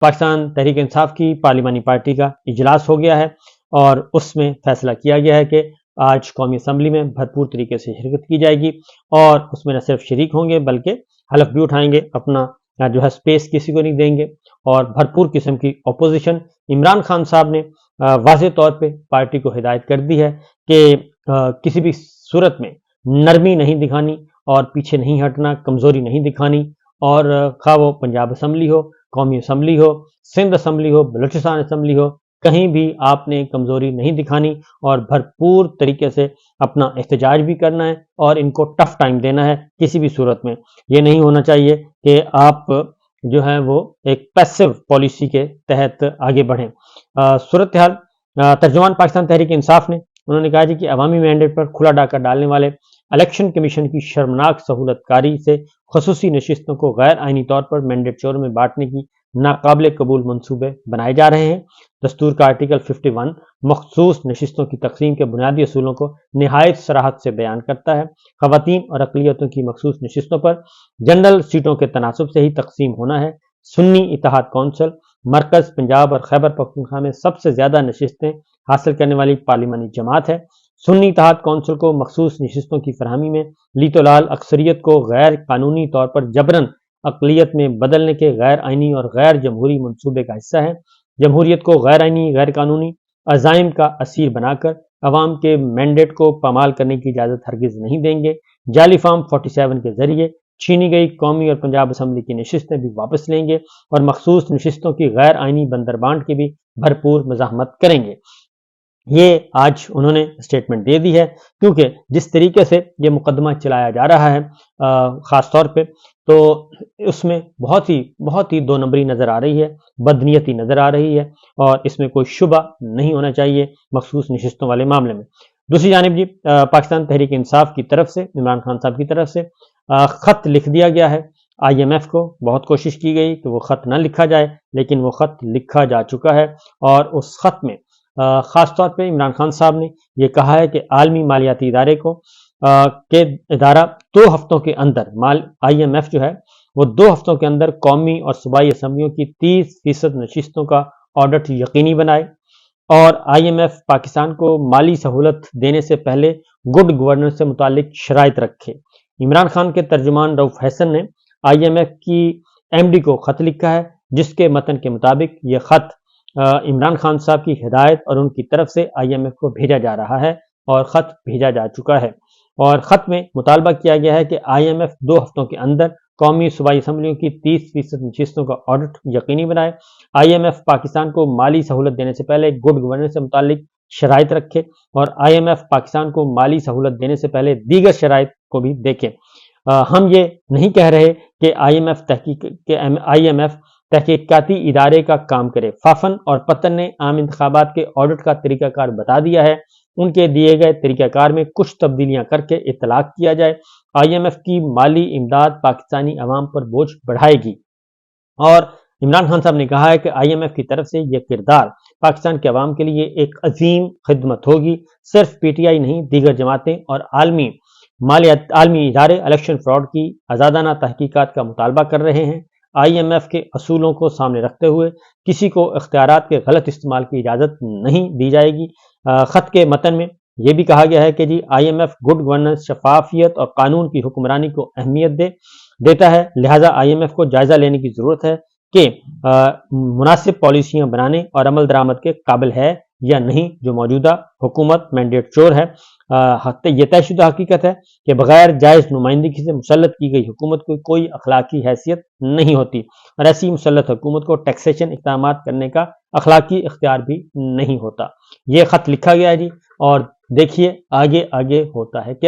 پاکستان تحریک انصاف کی پارلیمانی پارٹی کا اجلاس ہو گیا ہے اور اس میں فیصلہ کیا گیا ہے کہ آج قومی اسمبلی میں بھرپور طریقے سے شرکت کی جائے گی اور اس میں نہ صرف شریک ہوں گے بلکہ حلف بھی اٹھائیں گے، اپنا جو ہے سپیس کسی کو نہیں دیں گے، اور بھرپور قسم کی اپوزیشن عمران خان صاحب نے واضح طور پہ پارٹی کو ہدایت کر دی ہے کہ کسی بھی صورت میں نرمی نہیں دکھانی اور پیچھے نہیں ہٹنا، کمزوری نہیں دکھانی، اور خواہ وہ پنجاب اسمبلی ہو، قومی اسمبلی ہو، سندھ اسمبلی ہو، بلوچستان اسمبلی ہو، کہیں بھی آپ نے کمزوری نہیں دکھانی اور بھرپور طریقے سے اپنا احتجاج بھی کرنا ہے اور ان کو ٹف ٹائم دینا ہے۔ کسی بھی صورت میں یہ نہیں ہونا چاہیے کہ آپ جو ہے وہ ایک پیسو پالیسی کے تحت آگے بڑھیں۔ صورتحال ترجمان پاکستان تحریک انصاف نے انہوں نے کہا جی کہ عوامی مینڈیٹ پر کھلا ڈاکہ ڈالنے والے الیکشن کمیشن کی شرمناک سہولت کاری سے خصوصی نشستوں کو غیر آئینی طور پر مینڈیٹ چوروں میں بانٹنے کی ناقابل قبول منصوبے بنائے جا رہے ہیں۔ دستور کا آرٹیکل 51 مخصوص نشستوں کی تقسیم کے بنیادی اصولوں کو نہایت صراحت سے بیان کرتا ہے۔ خواتین اور اقلیتوں کی مخصوص نشستوں پر جنرل سیٹوں کے تناسب سے ہی تقسیم ہونا ہے۔ سنی اتحاد کونسل مرکز، پنجاب اور خیبر پختونخوا میں سب سے زیادہ نشستیں حاصل کرنے والی پارلیمانی جماعت ہے۔ سنی اتحاد کونسل کو مخصوص نشستوں کی فراہمی میں لیت و لال اکثریت کو غیر قانونی طور پر جبراً اقلیت میں بدلنے کے غیر آئینی اور غیر جمہوری منصوبے کا حصہ ہے۔ جمہوریت کو غیر آئینی، غیر قانونی عزائم کا اسیر بنا کر عوام کے مینڈیٹ کو پامال کرنے کی اجازت ہرگز نہیں دیں گے۔ جعلی فارم 47 کے ذریعے چھینی گئی قومی اور پنجاب اسمبلی کی نشستیں بھی واپس لیں گے اور مخصوص نشستوں کی غیر آئینی بندربانٹ کی بھی بھرپور مزاحمت کریں گے۔ یہ آج انہوں نے اسٹیٹمنٹ دے دی ہے، کیونکہ جس طریقے سے یہ مقدمہ چلایا جا رہا ہے خاص طور پہ، تو اس میں بہت ہی دو نمبری نظر آ رہی ہے، بدنیتی نظر آ رہی ہے، اور اس میں کوئی شبہ نہیں ہونا چاہیے مخصوص نشستوں والے معاملے میں۔ دوسری جانب جی پاکستان تحریک انصاف کی طرف سے، عمران خان صاحب کی طرف سے خط لکھ دیا گیا ہے IMF کو۔ بہت کوشش کی گئی کہ وہ خط نہ لکھا جائے، لیکن وہ خط لکھا جا چکا ہے، اور اس خط میں خاص طور پہ عمران خان صاحب نے یہ کہا ہے کہ عالمی مالیاتی ادارے کو کہ ادارہ 2 ہفتوں کے اندر IMF جو ہے وہ 2 ہفتوں کے اندر قومی اور صوبائی اسمبلیوں کی 30% نشستوں کا آڈٹ یقینی بنائے، اور IMF پاکستان کو مالی سہولت دینے سے پہلے گڈ گورننس سے متعلق شرائط رکھے۔ عمران خان کے ترجمان رؤف حسن نے IMF کی MD کو خط لکھا ہے، جس کے متن کے مطابق یہ خط عمران خان صاحب کی ہدایت اور ان کی طرف سے IMF کو بھیجا جا رہا ہے، اور خط بھیجا جا چکا ہے، اور خط میں مطالبہ کیا گیا ہے کہ IMF 2 ہفتوں کے اندر قومی صوبائی اسمبلیوں کی 30% نشستوں کا آڈٹ یقینی بنائے۔ IMF پاکستان کو مالی سہولت دینے سے پہلے گڈ گورننس سے متعلق شرائط رکھے، اور IMF پاکستان کو مالی سہولت دینے سے پہلے دیگر شرائط کو بھی دیکھے۔ ہم یہ نہیں کہہ رہے کہ IMF تحقیقاتی ادارے کا کام کرے۔ فافن اور پتن نے عام انتخابات کے آڈٹ کا طریقہ کار بتا دیا ہے، ان کے دیے گئے طریقہ کار میں کچھ تبدیلیاں کر کے اطلاق کیا جائے۔ IMF کی مالی امداد پاکستانی عوام پر بوجھ بڑھائے گی، اور عمران خان صاحب نے کہا ہے کہ IMF کی طرف سے یہ کردار پاکستان کے عوام کے لیے ایک عظیم خدمت ہوگی۔ صرف PTI نہیں، دیگر جماعتیں اور عالمی ادارے الیکشن فراڈ کی آزادانہ تحقیقات کا مطالبہ کر رہے ہیں۔ IMF کے اصولوں کو سامنے رکھتے ہوئے کسی کو اختیارات کے غلط استعمال کی اجازت نہیں دی جائے گی۔ خط کے متن میں یہ بھی کہا گیا ہے کہ جی IMF گڈ گورننس، شفافیت اور قانون کی حکمرانی کو اہمیت دیتا ہے، لہٰذا IMF کو جائزہ لینے کی ضرورت ہے کہ مناسب پالیسیاں بنانے اور عمل درآمد کے قابل ہے یا نہیں جو موجودہ حکومت مینڈیٹ چور ہے۔ یہ طے شدہ حقیقت ہے کہ بغیر جائز نمائندگی سے مسلط کی گئی حکومت کو کوئی اخلاقی حیثیت نہیں ہوتی، اور ایسی مسلط حکومت کو ٹیکسیشن اقدامات کرنے کا اخلاقی اختیار بھی نہیں ہوتا۔ یہ خط لکھا گیا ہے جی، اور دیکھیے آگے ہوتا ہے کیا۔